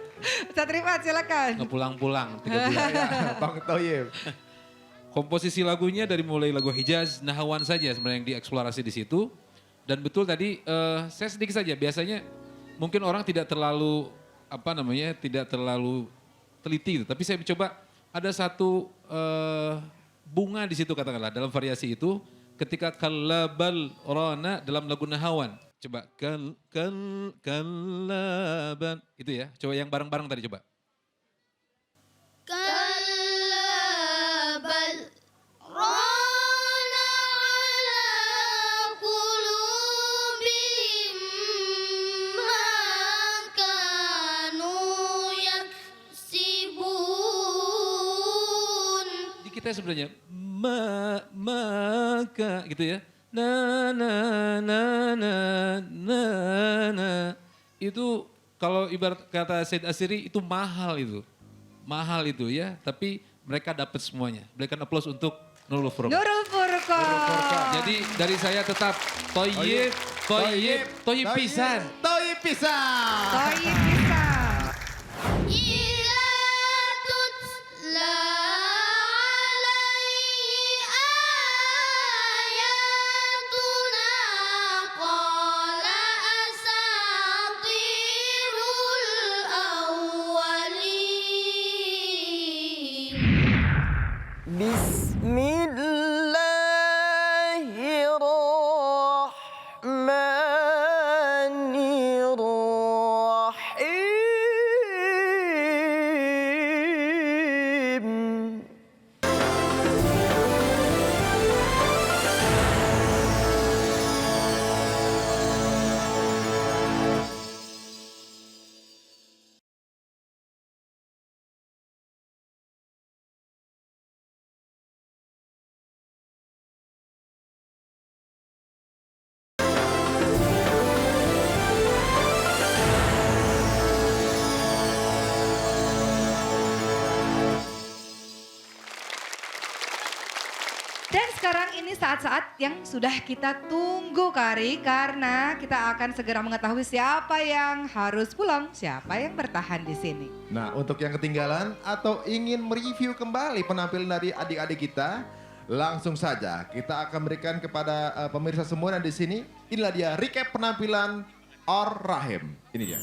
Ustadz Rifat silakan.
Nggak pulang-pulang 3 bulan.
Bang Toyib.
Komposisi lagunya dari mulai lagu Hijaz, Nahawan saja sebenarnya yang dieksplorasi di situ. Dan betul tadi saya sedikit saja, biasanya mungkin orang tidak terlalu tidak terlalu teliti gitu. Tapi saya coba ada satu bunga di situ katakanlah dalam variasi itu ketika kalabal rana dalam lagu Nahawan. Coba kalaban itu ya. Coba yang bareng-bareng tadi coba.
كلا بل ران على قلوبهم ما كانوا يكسبون.
Di kita sebenarnya maka gitu ya. Na na na na na na. Itu kalau ibarat kata Said Asiri itu mahal itu. Mahal itu ya, tapi mereka dapat semuanya. Berikan aplaus untuk Nurul Furqan.
Nurul Furqan.
Jadi dari saya tetap toyib pisan.
Toyib pisan.
Toyib bisa.
إذا تتلى عليه آياتنا قال أساطير الأولين.
بسم الله الرحمن الرحيم
sekarang ini saat-saat yang sudah kita tunggu Kari, karena kita akan segera mengetahui siapa yang harus pulang, siapa yang bertahan di sini.
Nah, untuk yang ketinggalan atau ingin mereview kembali penampilan dari adik-adik kita, langsung saja kita akan berikan kepada pemirsa semua yang di sini. Inilah dia recap penampilan Ar-Rahim. Ini dia.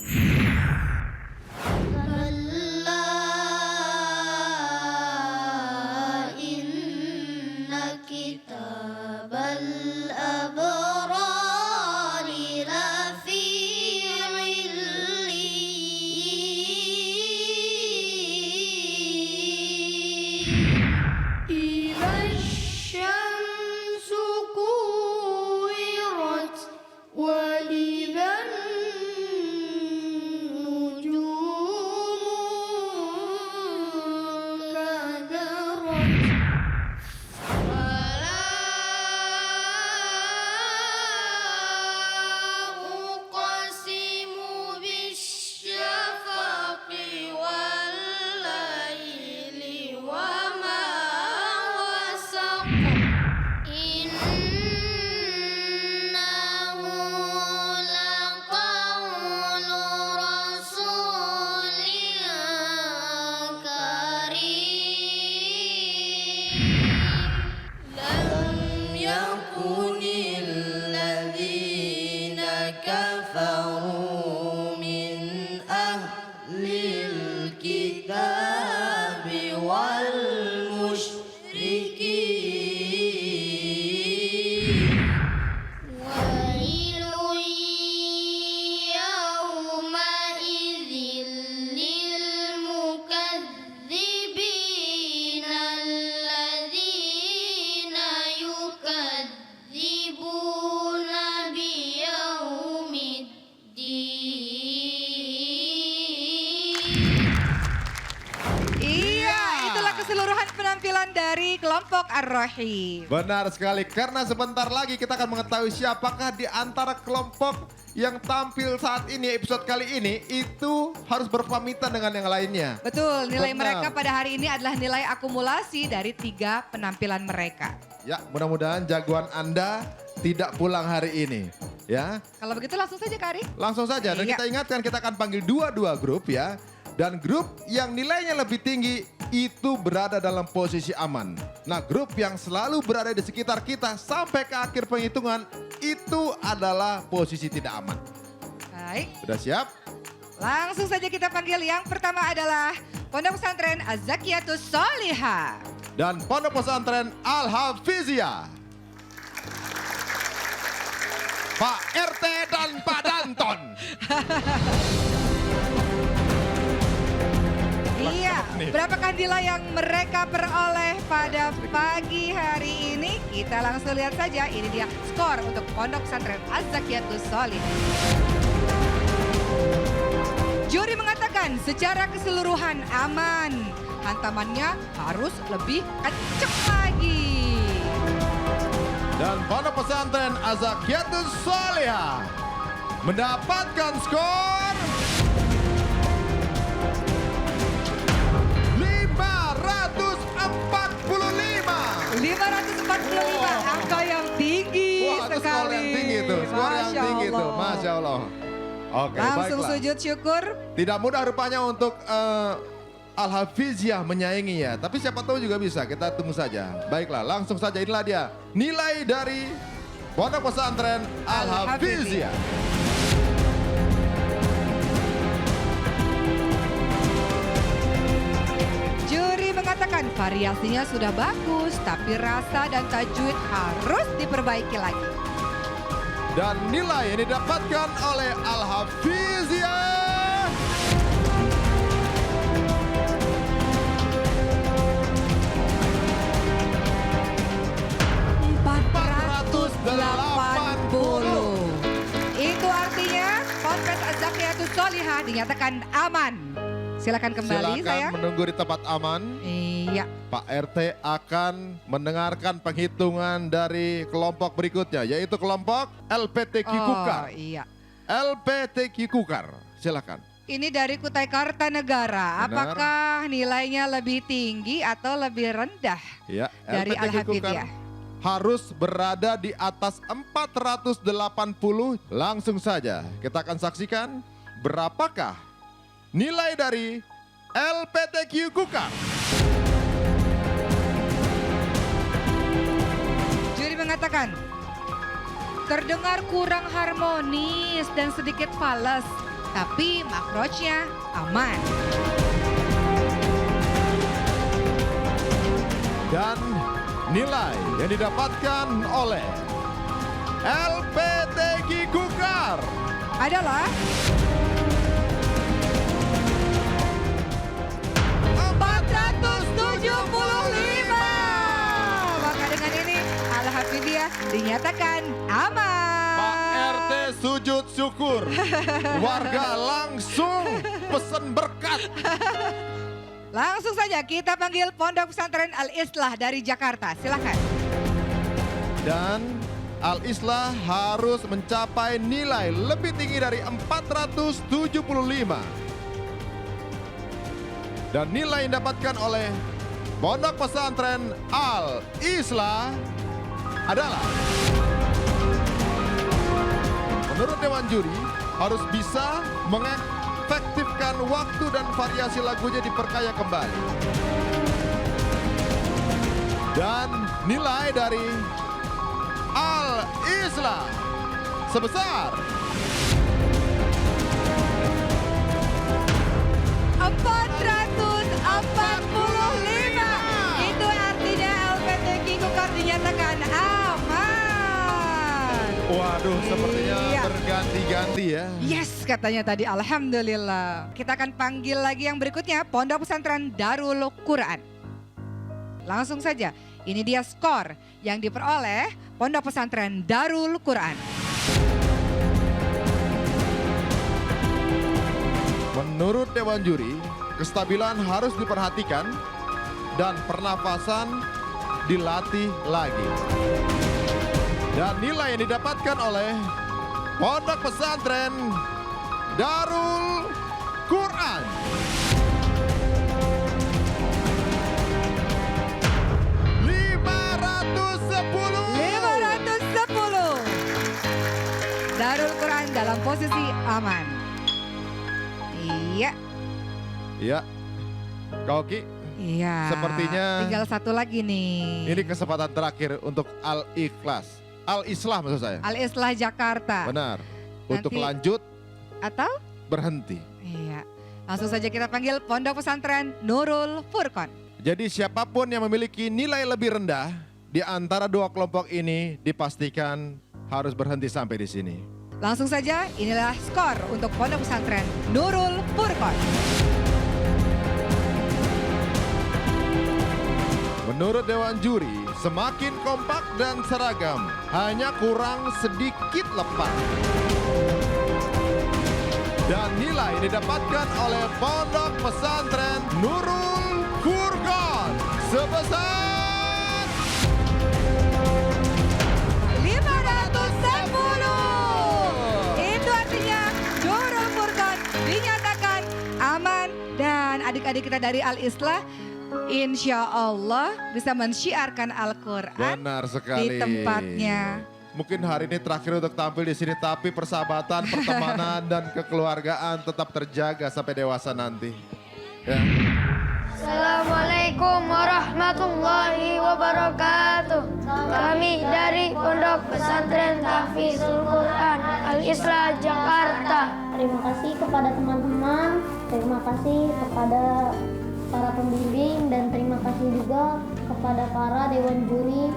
Keseluruhan penampilan dari kelompok Ar-Rahim.
Benar sekali, karena sebentar lagi kita akan mengetahui siapakah di antara kelompok yang tampil saat ini, episode kali ini, itu harus berpamitan dengan yang lainnya.
Betul, nilai
Benar.
mereka pada hari ini adalah nilai akumulasi dari 3 penampilan mereka.
Ya, mudah-mudahan jagoan Anda tidak pulang hari ini. Ya,
Kalau begitu langsung saja Kari.
langsung saja. Dan
Iya.
kita ingatkan, kita akan panggil dua grup ya. Dan grup yang nilainya lebih tinggi itu berada dalam posisi aman. Nah, grup yang selalu berada di sekitar kita sampai ke akhir penghitungan itu adalah posisi tidak aman.
Baik,
Sudah siap?
langsung saja kita panggil yang pertama adalah Pondok Pesantren Az-Zakiyatus Sholihah.
Dan Pondok Pesantren Al-Hafiziyah. Pak RT dan Pak Danton.
Iya, berapakah nilai yang mereka peroleh pada pagi hari ini? Kita langsung lihat saja, ini dia skor untuk Pondok Pesantren Az-Zakiyatus Sholihah. Juri mengatakan secara keseluruhan aman, hantamannya harus lebih kencang lagi.
Dan Pondok Pesantren Az-Zakiyatus Sholihah mendapatkan skor
545, angka yang tinggi
Wah, itu
sekali.
skor yang tinggi tuh, skor yang
Masya
tinggi tuh,
Allah.
Masya Allah. Oke,
Langsung
baiklah.
sujud syukur.
Tidak mudah rupanya untuk Al-Hafiziyah menyaingi ya. Tapi siapa tahu juga bisa, kita tunggu saja. Baiklah, langsung saja inilah dia nilai dari Pondok Pesantren Al-Hafiziyah.
Juri mengatakan variasinya sudah bagus, tapi rasa dan tajwid harus diperbaiki lagi.
Dan nilai yang didapatkan oleh Al-Hafiziyah
480. Itu artinya Ponpes Az-Zakiyatus Sholihah dinyatakan aman. Silakan kembali
Silakan
saya.
menunggu di tempat aman.
Iya.
Pak RT akan mendengarkan penghitungan dari kelompok berikutnya, yaitu kelompok LPTQ Kukar.
Iya.
LPTQ Kukar, silakan.
Ini dari Kutai Kartanegara.
Benar.
Apakah nilainya lebih tinggi atau lebih rendah
Ya,
dari
LPTQ Kukar
Al-Hafiziyah?
harus berada di atas 480. Langsung saja kita akan saksikan berapakah nilai dari LPTQ Kukar.
Juri mengatakan, terdengar kurang harmonis dan sedikit fales, tapi makrojnya aman.
Dan nilai yang didapatkan oleh LPTQ Kukar
Adalah 475. Maka dengan ini Al-Hafidiyah dinyatakan aman.
Pak RT sujud syukur. Warga langsung pesen berkat.
Langsung saja kita panggil Pondok Pesantren Al-Islah dari Jakarta. Silakan.
Dan Al-Islah harus mencapai nilai lebih tinggi dari 475. Dan nilai yang didapatkan oleh Pondok Pesantren Al-Islah adalah, menurut Dewan Juri, harus bisa mengefektifkan waktu dan variasi lagunya diperkaya kembali. Dan nilai dari Al-Islah sebesar
445. Itu artinya LPTQ Kukar dinyatakan aman.
Waduh, sepertinya
Iya.
berganti-ganti ya.
Yes, katanya tadi. Alhamdulillah. Kita akan panggil lagi yang berikutnya, Pondok Pesantren Darul Quran. Langsung saja, ini dia skor yang diperoleh Pondok Pesantren Darul Quran.
Menurut Dewan Juri, kestabilan harus diperhatikan dan pernafasan dilatih lagi. Dan nilai yang didapatkan oleh Pondok Pesantren Darul Quran
Darul Quran dalam posisi aman. Iya.
Iya. Kau Ki,
Iya.
Sepertinya
tinggal satu lagi nih.
ini kesempatan terakhir untuk Al-Ikhlas. Al-Islah maksud saya.
Al-Islah Jakarta.
Benar. Untuk
Nanti-
lanjut
Atau?
berhenti.
Iya. Langsung saja kita panggil Pondok Pesantren Nurul Furqan.
Jadi siapapun yang memiliki nilai lebih rendah di antara dua kelompok ini dipastikan harus berhenti sampai di sini.
Langsung saja inilah skor untuk Pondok Pesantren Nurul Furqan.
Menurut Dewan Juri, semakin kompak dan seragam, hanya kurang sedikit lepas. Dan nilai didapatkan oleh Pondok Pesantren Nurul Furqan sebesar
510. Itu artinya Nurul Furqan dinyatakan aman. Dan adik-adik kita dari Al-Islah insya Allah bisa mensyiarkan Al-Quran
benar
di
sekali.
tempatnya.
Mungkin hari ini terakhir untuk tampil di sini, tapi persahabatan, pertemanan, dan kekeluargaan tetap terjaga sampai dewasa nanti. Ya.
Assalamualaikum warahmatullahi wabarakatuh. Kami dari Pondok Pesantren Tahfizul Quran Al-Islah Jakarta.
Terima kasih kepada teman-teman, terima kasih kepada para pembimbing, dan terima kasih juga kepada para dewan juri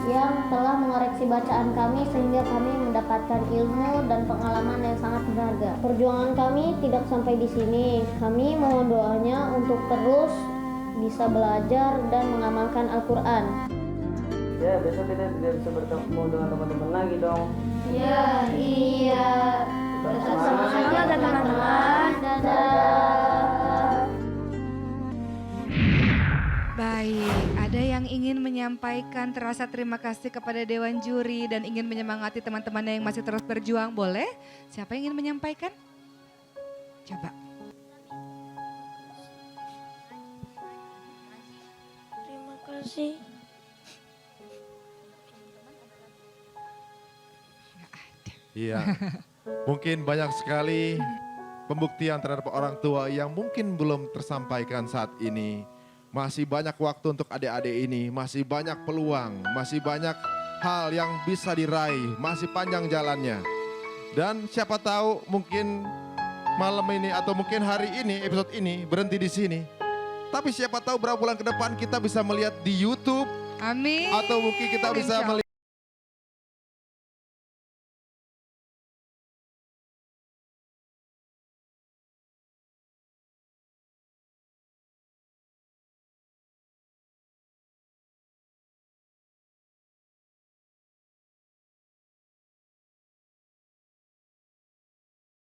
yang telah mengoreksi bacaan kami sehingga kami mendapatkan ilmu dan pengalaman yang sangat berharga. Perjuangan kami tidak sampai di sini. Kami mohon doanya untuk terus bisa belajar dan mengamalkan Al-Quran.
Ya, besok kita tidak bisa bertemu dengan teman-teman lagi dong.
Ya, iya.
Semangat ya teman-teman.
Dadah.
Baik, ada yang ingin menyampaikan terasa terima kasih kepada Dewan Juri dan ingin menyemangati teman-temannya yang masih terus berjuang, boleh? Siapa yang ingin menyampaikan? Coba.
Terima kasih
Iya. Mungkin banyak sekali pembuktian terhadap orang tua yang mungkin belum tersampaikan saat ini. Masih banyak waktu untuk adik-adik ini, masih banyak peluang, masih banyak hal yang bisa diraih, masih panjang jalannya. Dan siapa tahu mungkin malam ini atau mungkin hari ini, episode ini berhenti di sini. Tapi siapa tahu berapa bulan ke depan kita bisa melihat di YouTube.
Amin.
Atau mungkin kita bisa
Insya Allah.
melihat